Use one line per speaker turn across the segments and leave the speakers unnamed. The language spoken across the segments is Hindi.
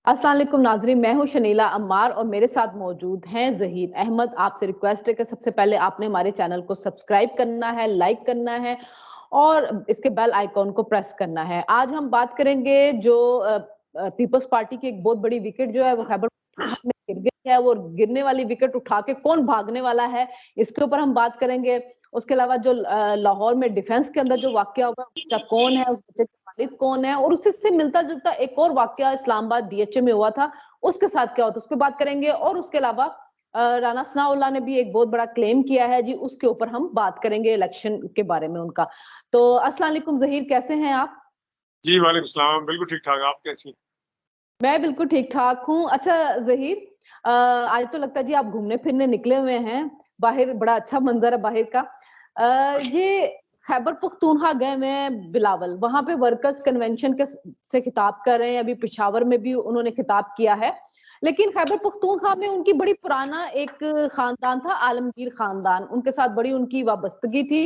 अस्सलाम वालेकुम नाज़रीन, मैं हूँ शनीला अम्मार और मेरे साथ मौजूद हैं ज़हीर अहमद। आपसे रिक्वेस्ट है कि सबसे पहले आपने हमारे चैनल को सब्सक्राइब करना है, लाइक करना है और इसके बेल आइकॉन को प्रेस करना है। आज हम बात करेंगे जो पीपल्स पार्टी की एक बहुत बड़ी विकेट जो है वो खैबर पख्तूनख्वा में गिर गई है, वो गिरने वाली विकेट उठा के कौन भागने वाला है, इसके ऊपर हम बात करेंगे। उसके अलावा जो लाहौर में डिफेंस के अंदर जो वाकया हुआ, बच्चा कौन है, उस बच्चे के वालिद कौन है और उससे मिलता-जुलता एक और वाकया इस्लामाबाद डीएचए में हुआ था, उसके साथ क्या हुआ था, उस पे बात करेंगे और उसके अलावा राना सनाउल्लाह ने भी एक बहुत बड़ा क्लेम किया है जी, उसके ऊपर हम बात करेंगे इलेक्शन के बारे में उनका। तो अस्सलाम वालेकुम ज़हीर, कैसे हैं आप?
जी, वालेकुम सलाम। बिल्कुल ठीक-ठाक, आप कैसी हैं?
मैं बिल्कुल ठीक-ठाक हूँ। अच्छा ज़हीर, आज तो लगता है जी आप घूमने-फिरने निकले हुए हैं, बाहर बड़ा अच्छा मंज़र है बाहर का। ये खैबर पख्तूनख्वा गए हुए हैं बिलावल, वहाँ पे वर्कर्स कन्वेंशन के से खिताब कर रहे हैं, अभी पेशावर में भी उन्होंने खिताब किया है। लेकिन खैबर पख्तूनख्वा में उनकी बड़ी पुराना एक खानदान था, आलमगीर खानदान, उनके साथ बड़ी उनकी वाबस्तगी थी।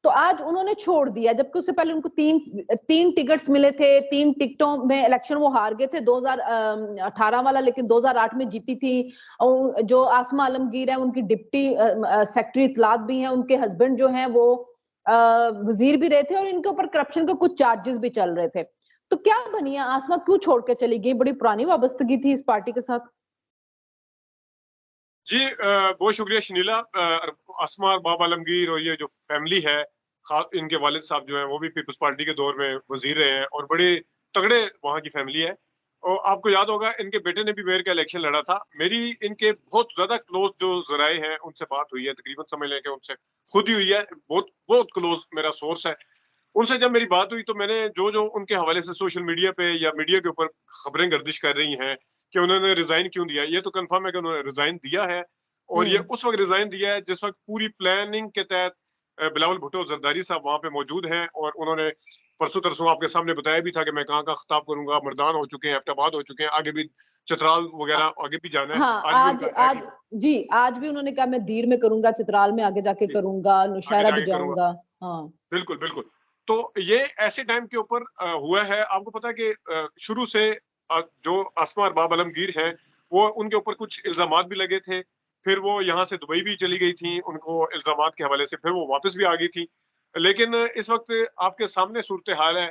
तो आज उन्होंने छोड़ दिया, जबकि उससे पहले उनको 3 टिकट्स मिले थे, 3 टिकटों में इलेक्शन वो हार गए थे 2018 वाला, लेकिन 2008 में जीती थी। और जो आसमा आलमगीर है, उनकी डिप्टी सेक्रेटरी इत्तलात भी हैं, उनके हस्बैंड जो हैं वो वज़ीर भी रहे थे और इनके ऊपर करप्शन के कुछ चार्जेस भी चल रहे थे। तो क्या बनी है आसमा, क्यों छोड़ के चली गई? बड़ी पुरानी वाबस्तगी थी इस पार्टी के साथ।
जी बहुत शुक्रिया शनीला। अस्मा और बाब आलमगीर और ये जो फैमिली है, इनके वालिद साहब जो हैं, वो भी पीपल्स पार्टी के दौर में वज़ीर रहे हैं और बड़े तगड़े वहाँ की फैमिली है। और आपको याद होगा इनके बेटे ने भी मेयर का इलेक्शन लड़ा था। मेरी इनके बहुत ज़्यादा क्लोज़ जो ज़राए हैं, उनसे बात हुई है, तकरीबन समझ लें कि उनसे खुद ही हुई है। बहुत बहुत क्लोज़ मेरा सोर्स है। उनसे जब मेरी बात हुई तो मैंने जो-जो उनके हवाले से सोशल मीडिया पे या मीडिया के ऊपर खबरें गर्दिश कर रही हैं कि उन्होंने रिज़ाइन क्यों दिया, ये तो कन्फर्म है कि उन्होंने रिज़ाइन दिया है और ये
हुँ।
उस वक़्त रिज़ाइन दिया है जिस वक़्त पूरी प्लानिंग के तहत बिलावल भुट्टो ज़रदारी साहब वहाँ पे मौजूद हैं और उन्होंने परसों-तरसों आपके सामने बताया भी था कि मैं कहाँ-कहाँ खिताब करूँगा, मर्दान हो चुके हैं, एबटाबाद हो चुके हैं, आगे भी चतराल
अ,
वग़ैरह आगे भी जाना है।
हाँ,
आज भी
आज
उनका है
आज
कि
जी, आज भी उन्होंने कहा मैं दीर में करूँगा, चित्राल में आगे जाके
जी,
करूँगा,
आगे
नौशहरा भी
जाके करूँगा।
जाऊँगा। हाँ।
बिल्कुल, बिल्कुल। तो ये ऐसे टाइम के ऊपर हुआ है, आपको पता है कि शुरू से जो अस्मा और बाब आलमगीर हैं, वो उनके ऊपर कुछ इल्ज़ामात भी लगे थे। फिर वो यहाँ से दुबई भी चली गई थीं, उनको इल्ज़ामात के हवाले से, फिर वो वापस भी आ गई थीं। लेकिन इस वक़्त आपके सामने सूरत-ए-हाल है,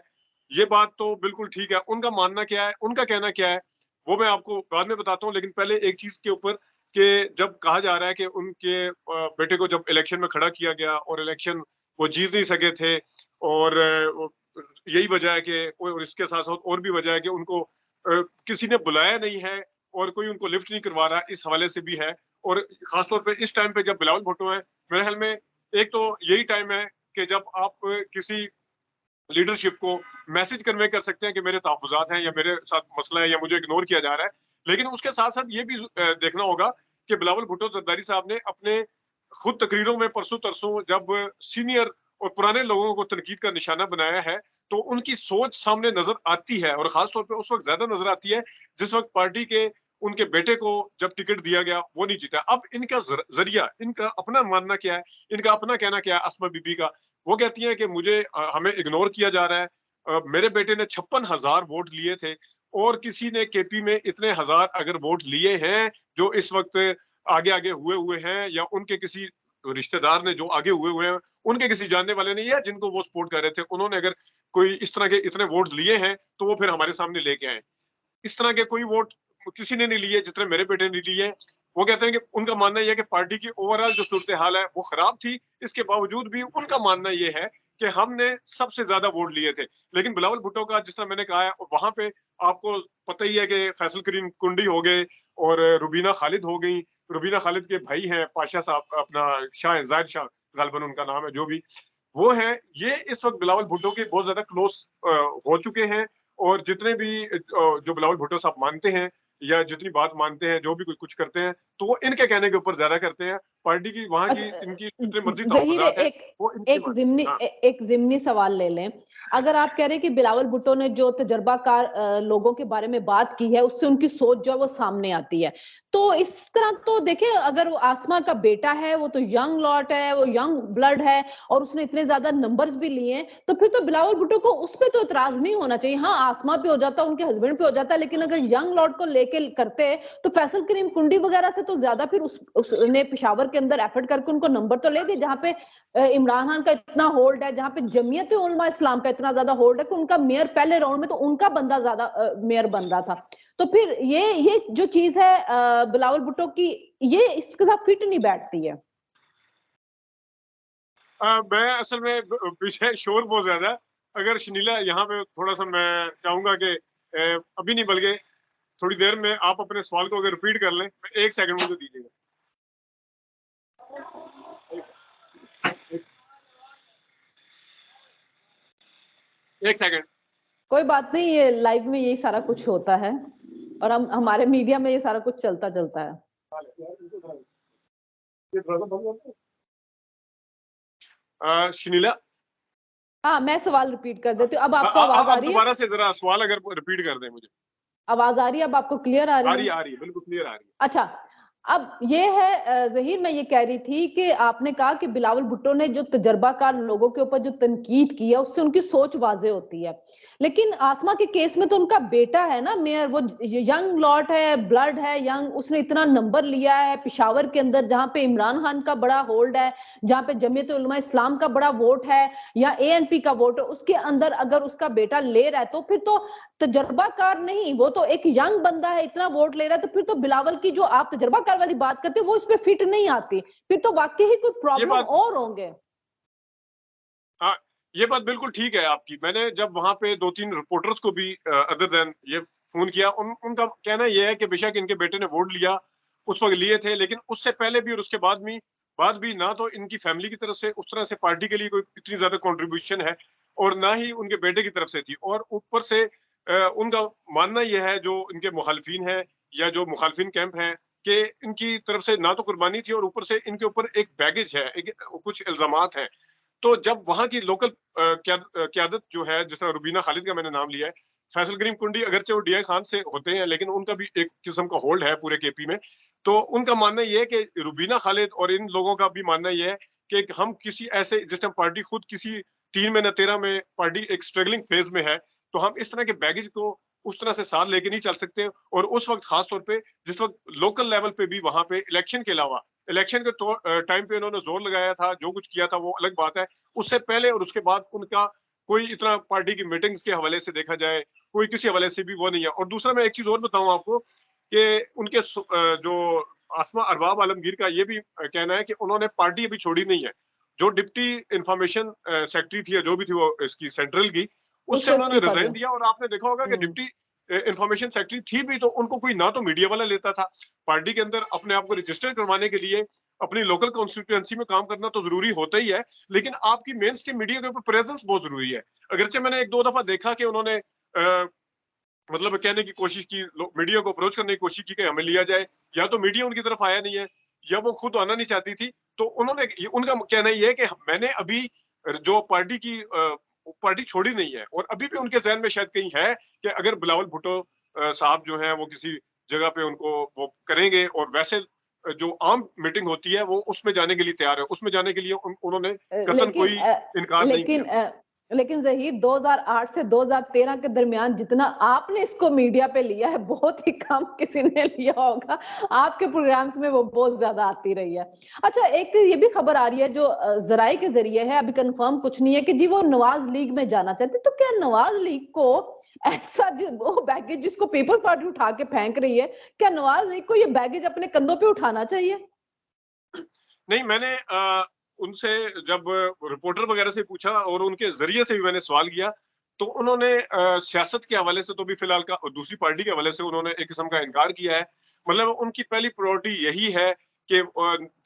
ये बात तो बिल्कुल ठीक है। उनका मानना क्या है, उनका कहना क्या है, वो मैं आपको बाद में बताता हूँ, लेकिन पहले एक चीज़ के ऊपर कि जब कहा जा रहा है कि उनके बेटे को जब इलेक्शन में खड़ा किया गया और इलेक्शन वो जीत नहीं सके थे और यही वजह है कि और इसके साथ-साथ और भी वजह है कि उनको किसी ने बुलाया नहीं है और कोई उनको लिफ्ट नहीं करवा रहा, इस हवाले से भी है। और ख़ास तौर पे इस टाइम पे जब बिलावल भुट्टो हैं, मेरे ख़्याल में एक तो यही टाइम है कि जब आप किसी लीडरशिप को मैसेज कन्वे कर सकते हैं कि मेरे तहफ़्फ़ुज़ात हैं या मेरे साथ मसला है या मुझे इग्नोर किया जा रहा है। लेकिन उसके साथ-साथ ये भी देखना होगा कि बिलावल भुट्टो ज़रदारी साहब ने अपने खुद तकरीरों में परसों-तरसों जब सीनियर और पुराने लोगों को तनकीद का निशाना बनाया है, तो उनकी सोच सामने नज़र आती है और ख़ास तौर पे उस वक़्त ज़्यादा नज़र आती है, जिस वक़्त पार्टी के उनके बेटे को जब टिकट दिया गया, वो नहीं जीता। अब इनका ज़रिया, इनका अपना मानना क्या है, इनका अपना कहना क्या है अस्मा बीबी का, वो कहती हैं कि मुझे हमें इग्नोर किया जा रहा है। मेरे बेटे ने 56,000 वोट लिए थे और किसी ने केपी में इतने हज़ार अगर वोट लिए हैं, जो इस वक़्त आगे-आगे हुए हैं या उनके किसी रिश्तेदार ने जो आगे हुए हैं, उनके किसी जानने वाले ने या जिनको वो सपोर्ट कर रहे थे, उन्होंने अगर कोई इस तरह के इतने वोट लिए हैं, तो वो फिर हमारे सामने लेके आएँ। इस तरह के कोई वोट किसी ने नहीं लिए जितने मेरे बेटे ने लिए। वो कहते हैं कि उनका मानना ये है कि पार्टी की ओवरऑल जो सूरत-ए-हाल है वो खराब थी। इसके बावजूद भी उनका मानना ये है कि हमने सबसे ज़्यादा वोट लिए थे। लेकिन बिलावल भुट्टो का जिस तरह मैंने कहा है वहाँ पे आपको पता ही है कि फैसल करीम कुंडी हो गए और रुबीना खालिद हो गई। रुबीना खालिद के भाई हैं पाशा साहब अपना शाह ज़ाहिद शाह ग़ालिबन उनका नाम है जो भी। वो हैं, ये इस वक़्त बिलावल भुट्टो के बहुत ज़्यादा क्लोज़ हो चुके हैं और जितने भी जो बिलावल भुट्टो साहब मानते हैं या जितनी बात मानते हैं, जो भी कुछ करते हैं, तो वो इनके कहने के ऊपर ज़्यादा करते हैं पार्टी की वहाँ की इनकी जितने मर्जी
ज़हीर
तहफ़्फ़ुज़ात हैं, वो इनके
एक
पास।
ज़िम्नी
हाँ।
एक ज़िम्नी सवाल ले लें। अगर आप कह रहे हैं कि बिलावल भुट्टो ने जो तजर्बाकार लोगों के बारे में बात की है, उससे उनकी सोच जो है वो सामने आती है। तो इस तरह तो देखिए, अगर वो आसमा का बेटा है, वो तो यंग लॉट है, वो यंग ब्लड है और उसने इतने ज़्यादा नंबर्स भी लिए हैं, तो फिर तो बिलावल भुट्टो को उस पे तो इतराज़ नहीं होना चाहिए। हाँ, आसमा पे हो जाता, उनके हस्बैंड पे हो जाता, लेकिन अगर यंग लॉट को लेके करते, तो फैसल करीम कुंडी वगैरह से तो ज़्यादा फिर उसने पेशावर के अंदर एफर्ट करके उनको नंबर तो ले दिए, जहाँ पे इमरान खान का इतना होल्ड है, जहाँ पे जमीयत उलमा इस्लाम का इतना ज्यादा होल्ड है कि उनका मेयर पहले राउंड में तो उनका बंदा ज्यादा मेयर बन रहा था। तो फिर ये जो चीज है बिलावल भुट्टो की, ये इसके साथ फिट नहीं बैठती है।
मैं असल में पीछे शोर बहुत ज्यादा है। अगर शनीला यहाँ पे थोड़ा सा मैं चाहूंगा कि अभी नहीं बल्कि थोड़ी देर में आप अपने सवाल को अगर रिपीट कर लें, 1 सेकंड मुझे दीजिएगा। एक, 1 सेकंड।
कोई बात नहीं, ये लाइव में यही सारा कुछ होता है और हम हमारे मीडिया में ये सारा कुछ चलता चलता है।
शनीला,
हाँ, मैं सवाल रिपीट कर देती हूँ। अब आपको आवाज आ
आप
रही है?
दोबारा से जरा सवाल अगर रिपीट कर दें मुझे।
आवाज आ रही है? अब आपको क्लियर आ रही है?
आ रही है, बिल्कुल क्लियर आ रही है।
अच्छा, अब ये है ज़हीर, मैं ये कह रही थी कि आपने कहा कि बिलावल भुट्टो ने जो तजर्बाकार लोगों के ऊपर जो तनकीद की है, उससे उनकी सोच वाज़े होती है। लेकिन आसमा के केस में तो उनका बेटा है ना मेयर, वो यंग लॉट है, ब्लड है यंग, उसने इतना नंबर लिया है पेशावर के अंदर, जहाँ पे इमरान खान का बड़ा होल्ड है, जहाँ पे जमीयत उलमा इस्लाम का बड़ा वोट है या एएनपी का वोट है, उसके अंदर अगर उसका बेटा ले रहा है, तो फिर तो तजर्बाकार नहीं, वो तो एक यंग बंदा है, इतना वोट ले रहा है, तो फिर तो बिलावल की जो आप तजर्बाकार वाली बात करते हो वो इस पे फिट नहीं आती। फिर तो वाकई ही कोई
ये
प्रॉब्लम
बात
और होंगे।
हाँ, ये बात बिल्कुल ठीक है आपकी। मैंने जब वहाँ पे 2-3 रिपोर्टर्स को भी अदर देन ये फ़ोन किया, उनका कहना ये है कि बेशक इनके बेटे ने वोट लिया, उस वक़्त लिए थे, लेकिन उससे पहले भी और उसके बाद भी ना तो इनकी फैमिली की तरफ से उस तरह से पार्टी के लिए कोई इतनी ज़्यादा कंट्रीब्यूशन है और ना ही उनके बेटे की तरफ से थी। और ऊपर से उनका मानना ये है, जो इनके मुखालिफिन हैं या जो मुखालिफिन कैंप हैं, कि इनकी तरफ से ना तो कुर्बानी थी और ऊपर से इनके ऊपर एक बैगेज है, एक कुछ इल्ज़ामात हैं। तो जब वहाँ की लोकल क़यादत जो है, जिस तरह रुबीना खालिद का मैंने नाम लिया है, फैसल करीम कुंडी अगरचे वो डीआई खान से होते हैं, लेकिन उनका भी एक किस्म का होल्ड है पूरे केपी में। तो उनका मानना ये है कि रुबीना खालिद और इन लोगों का भी मानना ये है कि हम किसी ऐसे, जिस टाइम पार्टी खुद किसी 3 में न 13 में पार्टी एक स्ट्रगलिंग फेज़ में है, तो हम इस तरह के बैगेज को उस तरह से साथ लेके नहीं चल सकते। और उस वक़्त ख़ास तौर पे जिस वक़्त लोकल लेवल पे भी वहाँ पे इलेक्शन के अलावा, इलेक्शन के टाइम पे उन्होंने ज़ोर लगाया था, जो कुछ किया था वो अलग बात है। उससे पहले और उसके बाद उनका कोई इतना पार्टी की मीटिंग्स के हवाले से देखा जाए, कोई किसी हवाले से भी वो नहीं है। और दूसरा मैं एक चीज़ और बताऊँ आपको कि उनके जो आसमा अरबाब आलमगीर का ये भी कहना है कि उन्होंने पार्टी अभी छोड़ी नहीं है। जो डिप्टी इन्फॉर्मेशन सेक्रेटरी थी या जो भी थी वो इसकी सेंट्रल की, उससे
उससे
उन्होंने
इस्तीफा
रिज़ाइन
दिया।
दिया। और आपने देखा होगा कि
हम्म।
डिप्टी इन्फॉर्मेशन सेक्रेटरी थी भी तो उनको कोई ना तो मीडिया वाला लेता था। पार्टी के अंदर अपने आप को रजिस्टर करवाने के लिए अपनी लोकल कॉन्स्टिट्यूएंसी में काम करना तो ज़रूरी होता ही है, लेकिन आपकी मेन स्ट्रीम मीडिया के ऊपर प्रेज़ेंस बहुत ज़रूरी है। अगरचे मैंने 1-2 दफ़ा देखा कि उन्होंने मतलब कहने की कोशिश की, मीडिया को अप्रोच करने की कोशिश की कि हमें लिया जाए, या तो मीडिया उनकी तरफ आया नहीं है या वो खुद आना नहीं चाहती थी। तो उन्होंने उनका कहना ये है कि मैंने अभी जो पार्टी की पार्टी छोड़ी नहीं है। और अभी भी उनके जहन में शायद कहीं है कि अगर बिलावल भुट्टो साहब जो हैं वो किसी जगह पे उनको वो करेंगे और वैसे जो आम मीटिंग होती है वो उसमें जाने के लिए तैयार है। उसमें जाने के लिए उन्होंने कतन
लेकिन
कोई इनकार नहीं
लेकिन
किया।
लेकिन ज़हीर, 2008 से 2013 के दरमियान जितना आपने इसको मीडिया पे लिया है, बहुत ही कम किसी ने लिया होगा। आपके प्रोग्राम्स में वो बहुत ज्यादा आती रही है। अच्छा, एक ये भी खबर आ रही है जो जराये के जरिए है, अभी कंफर्म कुछ नहीं है, कि जी वो नवाज लीग में जाना चाहते। तो क्या नवाज लीग को ऐसा वो बैगेज जिसको पीपल्स पार्टी उठा के फेंक रही है, क्या नवाज लीग को ये बैगेज अपने कंधों पे उठाना चाहिए?
नहीं, मैंने उनसे जब रिपोर्टर वगैरह से पूछा और उनके ज़रिए से भी मैंने सवाल किया, तो उन्होंने सियासत के हवाले से तो भी फ़िलहाल का दूसरी पार्टी के हवाले से उन्होंने एक किस्म का इनकार किया है। मतलब उनकी पहली प्रायोरिटी यही है कि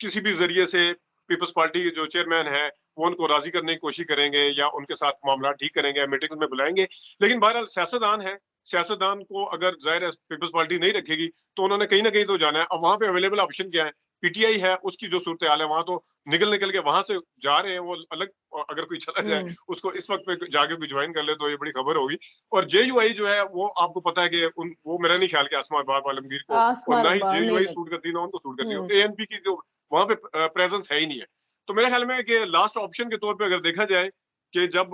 किसी भी ज़रिए से पीपल्स पार्टी के जो चेयरमैन हैं, वो उनको राज़ी करने की कोशिश करेंगे या उनके साथ मामला ठीक करेंगे या मीटिंग्स में बुलाएँगे। लेकिन बहरहाल सियासतदान हैं, सियासतदान को अगर ज़ाहिर है पीपल्स पार्टी नहीं रखेगी, तो उन्होंने कहीं न कहीं तो जाना है। अब वहाँ पे अवेलेबल ऑप्शन क्या है? पीटीआई है उसकी जो सूरत हाल है, वहां तो निकल के वहां से जा रहे हैं वो अलग, अगर कोई चला जाए उसको इस वक्त पे जाके कोई ज्वाइन कर ले तो ये बड़ी खबर होगी। और जेयूआई जो है वो आपको पता है कि वो मेरा नहीं ख्याल कि आसमा बाब आलमगीर को, और
आसमान
ना ही
अब्बास नहीं
जेयूआई
लग
सूट करती, ना उनको सूट करती
हम्म
है, एएनपी की जो वहां पे प्रेजेंस है ही नहीं है। तो मेरे ख्याल में कि लास्ट ऑप्शन के तौर पे अगर देखा जाए कि जब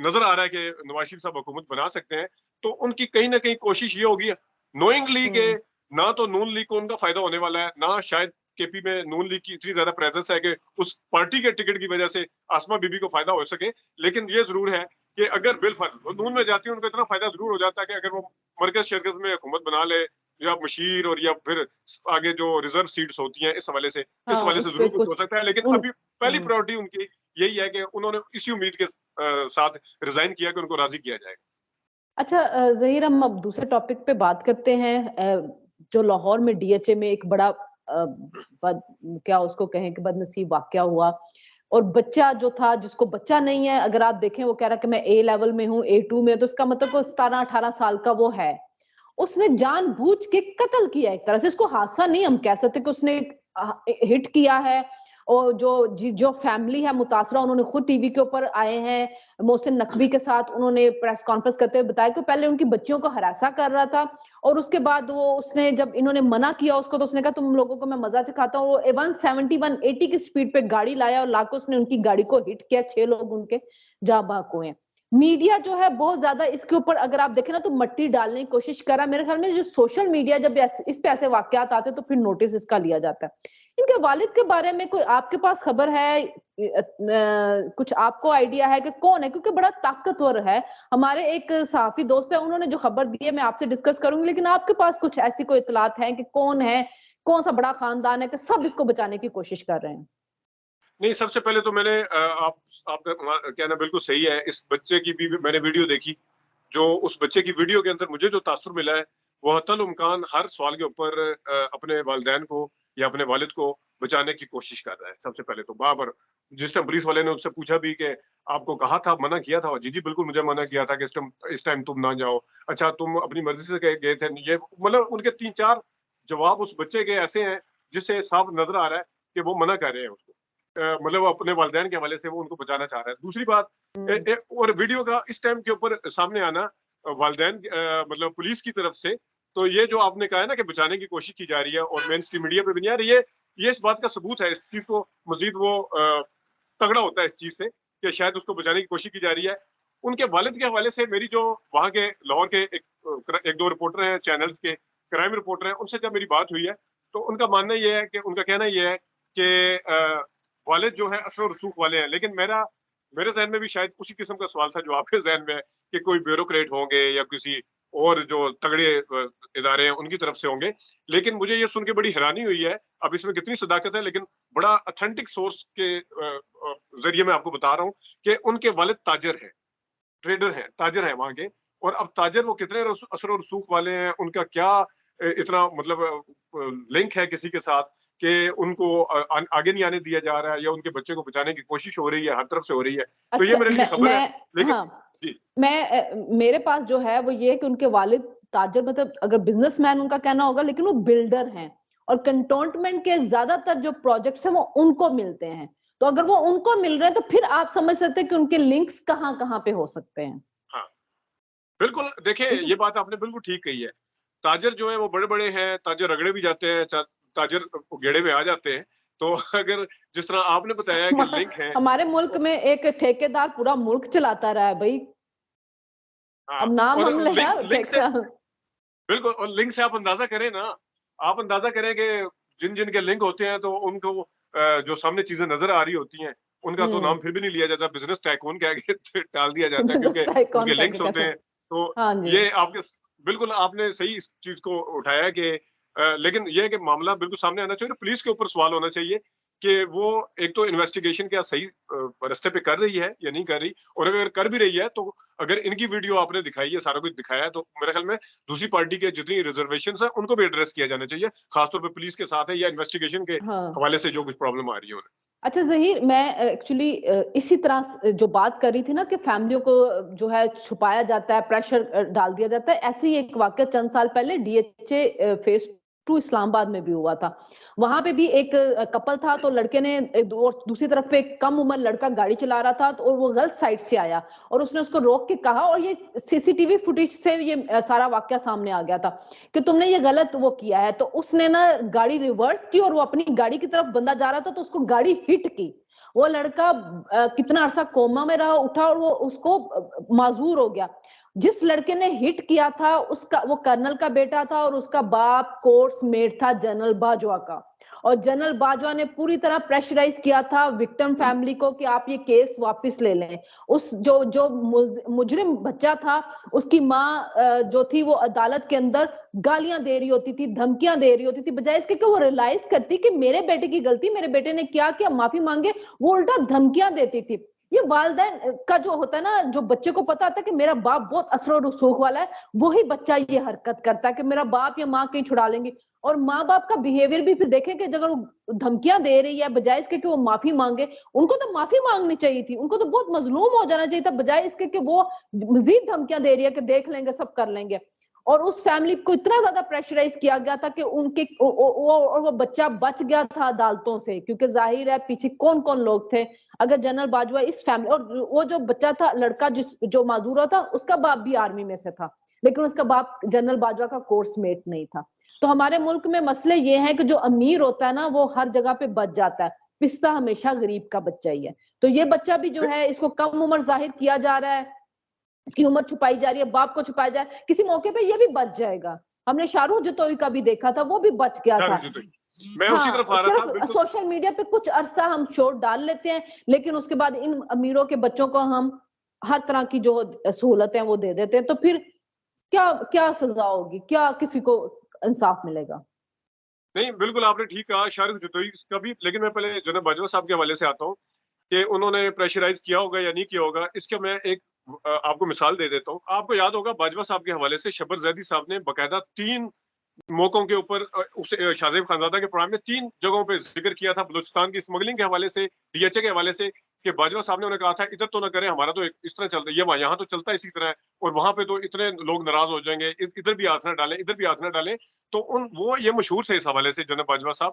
नजर आ रहा है कि नवाज शरीफ साहब हुकूमत बना सकते हैं, तो उनकी कहीं ना कहीं कोशिश ये होगी नोइंगली के,
हम्म
ना तो नून लीग को उनका फायदा होने वाला है, ना शायद केपी में नून लीग की इतनी ज्यादा प्रेजेंस है कि उस पार्टी के टिकट की वजह से आसमा बीबी को फायदा हो सके। लेकिन ये जरूर है कि अगर बिलफर्ज वो नून में जाती है, उनको इतना फायदा जरूर हो जाता है कि अगर वो मरकज शरकज में हुकूमत बना ले, या मशीर और या फिर आगे जो रिजर्व सीट्स होती हैं, इस
हाँ
हवाले से
उस पे
जरूर कुछ हो
कुछ
सकता है। लेकिन
उन
अभी पहली प्रायोरिटी उनकी यही है कि उन्होंने इसी उम्मीद के साथ रिजाइन किया कि उनको राजी किया जाएगा।
अच्छा ज़हीर, हम अब दूसरे टॉपिक पे बात करते हैं। जो लाहौर में डीएचए में एक बड़ा बद क्या उसको कहें कि बदनसीब वाकया हुआ, और बच्चा जो था, जिसको बच्चा नहीं है, अगर आप देखें वो कह रहा है कि मैं ए लेवल में हूँ, A2 में, तो उसका मतलब को 17-18 साल का वो है। उसने जानबूझ के कत्ल किया एक तरह से। इसको हादसा नहीं हम कह सकते कि उसने हिट किया है। और जो फैमिली है मुतासरा, उन्होंने खुद टीवी के ऊपर आए हैं, मोहसिन नकवी के साथ उन्होंने प्रेस कॉन्फ्रेंस करते हुए बताया कि पहले उनकी बच्चियों को हरासा कर रहा था, और उसके बाद वो उसने जब इन्होंने मना किया उसको, तो उसने कहा तुम लोगों को मैं मजा सिखाता हूँ। वो 170 180 की स्पीड पे गाड़ी लाया और लाकर उसने उनकी गाड़ी को हिट किया। 6 लोग उनके जाँ बाक हुए। मीडिया जो है बहुत ज्यादा इसके ऊपर अगर आप देखें ना तो मट्टी डालने की कोशिश कर रहा है। मेरे ख्याल में जो सोशल मीडिया जब इस पे ऐसे वाकयात आते हैं तो फिर नोटिस इसका लिया जाता है। इनके वालिद के बारे में कोई आपके पास खबर है? कुछ आपको आइडिया है कि कौन है? क्योंकि बड़ा ताकतवर है। हमारे एक सहाफी दोस्त है, उन्होंने जो खबर दी है मैं आपसे डिस्कस करूंगी, लेकिन आपके पास कुछ ऐसी कोई इतलात है कि कौन है, कौन सा बड़ा खानदान है कि सब इसको बचाने की कोशिश कर रहे हैं?
नहीं, सबसे पहले तो मैंने आपका कहना बिल्कुल सही है। इस बच्चे की भी मैंने वीडियो देखी। जो उस बच्चे की वीडियो के अंदर मुझे जो तासुर मिला है, वो हत्तल इम्कान हर सवाल के ऊपर अपने वालिदैन को या अपने वालिद को बचाने की कोशिश कर रहा है। सबसे पहले तो बाबर, जिस टाइम पुलिस वाले ने उससे पूछा भी कि आपको कहा था, मना किया था? जी, जी, बिल्कुल मुझे मना किया था कि इस टाइम तुम ना जाओ। अच्छा, तुम अपनी मर्ज़ी से गए थे? ये मतलब उनके 3-4 जवाब उस बच्चे के ऐसे हैं, जिससे साफ नज़र आ रहा है कि वो मना कर रहे हैं उसको। मतलब वो अपने वालिदैन के हवाले से वो उनको बचाना चाह रहा है। दूसरी बात, और वीडियो का इस टाइम के ऊपर सामने आना वालिदैन मतलब पुलिस की तरफ से, तो ये जो आपने कहा है ना कि बचाने की कोशिश की जा रही है और मेन स्ट्रीम मीडिया पे भी नहीं आ रही है, ये इस बात का सबूत है। इस चीज़ को मज़ीद वो तगड़ा होता है इस चीज़ से कि शायद उसको बचाने की कोशिश की जा रही है। उनके वालिद के हवाले से मेरी जो वहाँ के लाहौर के 1-2 रिपोर्टर हैं चैनल्स के, क्राइम रिपोर्टर हैं, उनसे जब मेरी बात हुई है, तो उनका मानना ये है कि उनका कहना ये है कि वालिद जो है असर और रसूख वाले हैं। लेकिन मेरे ज़हन में भी शायद उसी किस्म का सवाल था जो आपके ज़हन में है कि कोई ब्यूरोक्रेट होंगे या किसी और जो तगड़े इदारे हैं उनकी तरफ से होंगे। लेकिन मुझे ये सुन के बड़ी हैरानी हुई है, अब इसमें कितनी सदाकत है, लेकिन बड़ा ऑथेंटिक सोर्स के ज़रिए मैं आपको बता रहा हूँ कि उनके वालिद ताजिर हैं, ट्रेडर हैं, ताजिर हैं वहाँ के। और अब ताजिर वो कितने असर और रसूख वाले हैं, उनका क्या इतना मतलब लिंक है किसी के साथ कि उनको आगे नहीं आने दिया जा रहा है, या उनके बच्चे को बचाने की कोशिश हो रही है, हर तरफ से हो रही है। तो ये
अच्छा,
मेरे लिए खबर है। लेकिन
हाँ,
जी,
मेरे पास जो है वो ये है कि उनके वालिद ताजर, मतलब अगर बिजनेसमैन उनका कहना होगा, लेकिन वो बिल्डर हैं, और कंटोनमेंट के ज्यादातर जो प्रोजेक्ट्स हैं वो उनको मिलते हैं। तो अगर वो उनको मिल रहे हैं तो फिर आप समझ सकते हैं कि उनके लिंक्स कहाँ कहाँ पे हो सकते हैं।
हाँ, बिल्कुल देखिए
ठीक है।
ये बात आपने बिल्कुल ठीक कही है। ताजिर जो है वो बड़े-बड़े हैं, ताजिर रगड़े भी जाते हैं, ताजिर गेड़े में आ जाते हैं। तो अगर जिस तरह आपने बताया कि लिंक है,
हमारे मुल्क में एक ठेकेदार पूरा मुल्क चलाता रहा है भाई।
हाँ,
अब नाम
और
हम ले
लिंक
हैं
लिंक से
ठेका।
बिल्कुल, और लिंक से आप अंदाज़ा करें ना, आप अंदाज़ा करें कि जिन-जिन के लिंक होते हैं तो उनको जो सामने चीज़ें नज़र आ रही होती हैं, उनका तो नाम
हम्म।
फिर भी नहीं लिया जाता, बिज़नेस टाइकून कह के टाल दिया जाता है, क्योंकि
बिजनेस टाइकून
उनके
कह के
लिंक्स होते
कहते हैं।
हैं। तो
हाँ जी।
ये आपके बिल्कुल आपने सही इस चीज़ को उठाया है कि लेकिन ये है कि मामला बिल्कुल सामने आना चाहिए, पुलिस के ऊपर सवाल होना चाहिए कि वो एक तो इन्वेस्टिगेशन क्या सही रास्ते पे कर रही है या नहीं कर रही, और अगर कर भी रही है तो अगर इनकी वीडियो आपने दिखाई है, सारा कुछ दिखाया है, तो मेरे ख्याल में दूसरी पार्टी के जितनी रिजर्वेशंस हैं उनको भी एड्रेस किया जाना चाहिए, खासतौर पे पुलिस के साथ है या इन्वेस्टिगेशन के
हाँ।
हवाले से जो कुछ प्रॉब्लम आ रही है उन्हें।
अच्छा ज़हीर, मैं एक्चुअली इसी तरह जो बात कर रही थी ना कि फैमिलियों को जो है छुपाया जाता है, प्रेशर डाल दिया जाता है, ऐसे ही एक वाकया चंद साल पहले डीएचए फेज टू इस्लामाबाद में भी हुआ था। वहां पे भी एक कपल था, तो लड़के ने दूसरी तरफ पे एक कम उम्र लड़का गाड़ी चला रहा था, तो और वो गलत साइड से आया और उसने उसको रोक के कहा, और ये सीसीटीवी फुटेज से ये सारा वाकया सामने आ गया था कि तुमने ये गलत वो किया है। तो उसने ना गाड़ी रिवर्स की और वो अपनी गाड़ी की तरफ बंदा जा रहा था, तो उसको गाड़ी हिट की। वो लड़का कितना अरसा कोमा में रहा, उठा और वो उसको माजूर हो गया। जिस लड़के ने हिट किया था उसका वो कर्नल का बेटा था, और उसका बाप कोर्स मेट था जनरल बाजवा का। और जनरल बाजवा ने पूरी तरह प्रेशराइज किया था विक्टिम फैमिली को कि आप ये केस वापस ले लें। उस जो जो मुजरिम बच्चा था, उसकी माँ जो थी वो अदालत के अंदर गालियां दे रही होती थी, धमकियां दे रही होती थी, बजाय इसके कि वो रियलाइज करती कि मेरे बेटे की गलती, मेरे बेटे ने क्या किया, माफी मांगे, वो उल्टा धमकियां देती थी। ये वालिदैन का जो होता है ना, जो बच्चे को पता होता है कि मेरा बाप बहुत असर और रसूख वाला है, वही बच्चा ये हरकत करता है कि मेरा बाप या माँ कहीं छुड़ा लेंगे। और माँ बाप का बिहेवियर भी फिर देखें कि अगर वो धमकियां दे रही है, बजाय इसके कि वो माफी मांगे, उनको तो माफी मांगनी चाहिए थी, उनको तो बहुत मजलूम हो जाना चाहिए था, बजाय इसके कि वो मजीद धमकियां दे रही है कि देख लेंगे, सब कर लेंगे। और उस फैमिली को इतना ज्यादा प्रेशराइज किया गया था कि उनके वो बच्चा बच गया था अदालतों से, क्योंकि जाहिर है पीछे कौन कौन लोग थे। अगर जनरल बाजवा इस फैमिली, और वो जो बच्चा था, लड़का जो माजूरा था, उसका बाप भी आर्मी में से था, लेकिन उसका बाप जनरल बाजवा का कोर्स मेट नहीं था। तो हमारे मुल्क में मसले ये है कि जो अमीर होता है ना, वो हर जगह पे बच जाता है, पिस्ता हमेशा गरीब का बच्चा ही है। तो ये बच्चा भी जो है, इसको कम उम्र जाहिर किया जा रहा है, इसकी उम्र छुपाई जा रही है, बाप को छुपाया जा रहा है, किसी मौके पे ये भी बच जाएगा। हमने शाहरुख जतोई का भी देखा था, वो भी बच गया था।
मैं उसी तरफ आ रहा था।
सिर्फ सोशल मीडिया पे कुछ अरसा हम शोर डाल लेते हैं, लेकिन उसके बाद इन अमीरों के बच्चों को हम हर तरह की जो सहूलतें वो दे देते हैं, तो फिर क्या क्या सजा होगी, क्या किसी को इंसाफ मिलेगा?
नहीं, बिल्कुल आपने ठीक कहा, शाहरुख जतोई का भी, लेकिन मैं पहले जनरल बाजवा साहब के हवाले से आता हूँ कि उन्होंने प्रेशराइज किया होगा या नहीं किया होगा। इसका मैं एक आपको मिसाल दे देता हूँ। आपको याद होगा बाजवा साहब के हवाले से शब्बर जैदी साहब ने बकायदा 3 मौकों के ऊपर उसे शाहजेब खानजादा के प्रोग्राम में 3 जगहों पे जिक्र किया था, बलूचिस्तान की स्मगलिंग के हवाले से, डीएचए के हवाले से, कि बाजवा साहब ने उन्हें कहा था इधर तो ना करें, हमारा तो इस तरह चलता है, ये यहाँ तो चलता है इसी तरह है, और वहां पे तो इतने लोग नाराज हो जाएंगे, इधर भी हाथ ना डालें, इधर भी हाथ ना डालें। तो वो ये मशहूर थे इस हवाले से जनरल बाजवा साहब,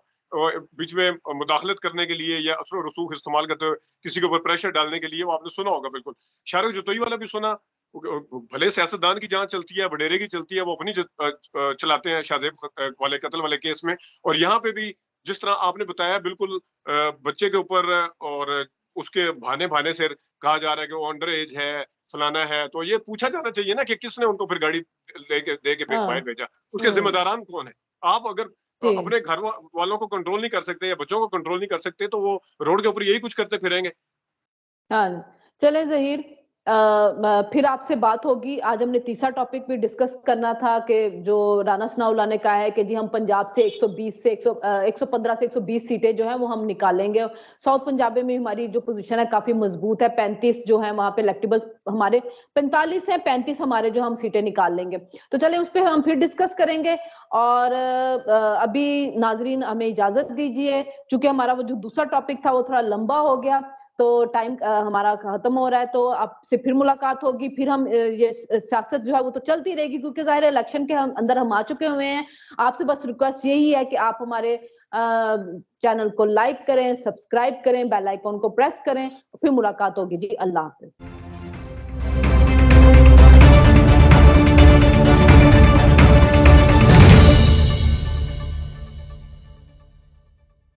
बीच में मुदाखलत करने के लिए या असर रसूख इस्तेमाल करते हुए किसी के ऊपर प्रेशर डालने के लिए, वो आपने सुना होगा बिल्कुल। शाहरुख जतोई वाला भी सुना। भले सियासतदान की जहां चलती है, वडेरे की चलती है, वो अपनी चलाते हैं शाहजेब वाले कत्ल वाले केस में। और यहाँ पे भी जिस तरह आपने बताया, बिल्कुल बच्चे के ऊपर और उसके भाने भाने से कहा जा रहा है कि वो अंडर एज है, फलाना है, तो ये पूछा जाना चाहिए ना कि किसने उनको फिर गाड़ी लेके दे के बाहर भेजा, उसके जिम्मेदारान कौन है। आप अगर अपने घर वालों को कंट्रोल नहीं कर सकते या बच्चों को कंट्रोल नहीं कर सकते, तो वो रोड के ऊपर यही कुछ करते फिरेंगे।
हाँ, चले ज़हीर, फिर आपसे बात होगी। आज हमने तीसरा टॉपिक भी डिस्कस करना था कि जो राना सनाउल्लाह ने कहा है कि जी हम पंजाब से 120 से 115 से 120 सीटें जो हैं वो हम निकालेंगे। साउथ पंजाब में हमारी जो पोजीशन है काफी मजबूत है, 35 जो है वहां पे इलेक्टेबल हमारे 45 है, 35 हमारे जो हम सीटें निकाल लेंगे। तो चले उस पर हम फिर डिस्कस करेंगे। और अभी नाजरीन हमें इजाजत दीजिए, चूंकि हमारा वो जो दूसरा टॉपिक था वो थोड़ा लंबा हो गया, तो टाइम हमारा खत्म हो रहा है। तो आपसे फिर मुलाकात होगी, फिर हम ये सियासत जो है वो तो चलती रहेगी, क्योंकि जाहिर है इलेक्शन के अंदर हम आ चुके हुए हैं। आपसे बस रिक्वेस्ट यही है कि आप हमारे चैनल को लाइक करें, सब्सक्राइब करें, बेल आइकॉन को प्रेस करें। फिर मुलाकात होगी जी, अल्लाह हाफिज।